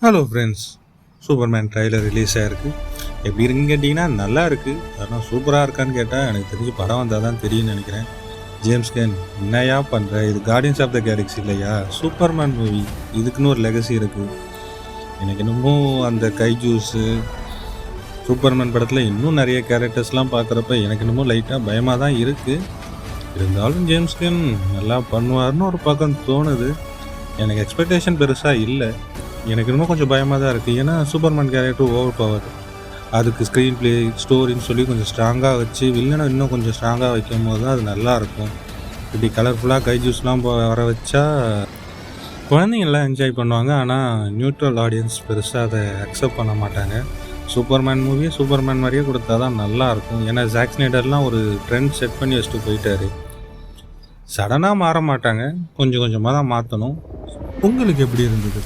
Hello friends, Superman trailer release ஆகிருக்கு. எப்படி இருக்குன்னு கேட்டிங்கன்னா நல்லா இருக்குது. ஆனால் சூப்பராக இருக்கான்னு கேட்டால் எனக்கு தெரிஞ்சு படம் வந்தால் தான் தெரியும்னு நினைக்கிறேன். ஜேம்ஸ் கன் என்னையா பண்ணுற, இது கார்டியன்ஸ் ஆஃப் த கேலக்ஸி இல்லையா, சூப்பர்மேன் மூவி, இதுக்குன்னு ஒரு லெகசி இருக்குது. எனக்கு இன்னமும் அந்த கைஜூஸு சூப்பர்மேன் படத்தில் இன்னும் நிறைய கேரக்டர்ஸ்லாம் பார்க்குறப்ப எனக்கு இன்னமும் லைட்டாக பயமாக தான் இருக்குது. இருந்தாலும் ஜேம்ஸ் கன் நல்லா பண்ணுவார்னு ஒரு பக்கம் தோணுது. எனக்கு எக்ஸ்பெக்டேஷன் பெருசாக இல்லை. எனக்கு இன்னும் கொஞ்சம் பயமாக தான் இருக்குது. ஏன்னா சூப்பர்மேன் கேரக்டர் ஓவர் பவர், அதுக்கு ஸ்க்ரீன் ப்ளே ஸ்டோரின்னு சொல்லி கொஞ்சம் ஸ்ட்ராங்காக வச்சு வில்லனை இன்னும் கொஞ்சம் ஸ்ட்ராங்காக வைக்கும் போது தான் அது நல்லாயிருக்கும். இப்படி கலர்ஃபுல்லாக கைஜூஸ்லாம் வர வச்சா குழந்தைங்கள்லாம் என்ஜாய் பண்ணுவாங்க. ஆனால் நியூட்ரல் ஆடியன்ஸ் பெருசாக அதை அக்செப்ட் பண்ண மாட்டாங்க. சூப்பர்மேன் மூவியை சூப்பர்மேன் மாதிரியே கொடுத்தா தான் நல்லாயிருக்கும். ஏன்னா ஜாக் ஸ்னைடர்லாம் ஒரு ட்ரெண்ட் செட் பண்ணி வச்சுட்டு போயிட்டாரு. சடனாக மாற மாட்டாங்க, கொஞ்சம் கொஞ்சமாக தான் மாற்றணும். உங்களுக்கு எப்படி இருந்தது?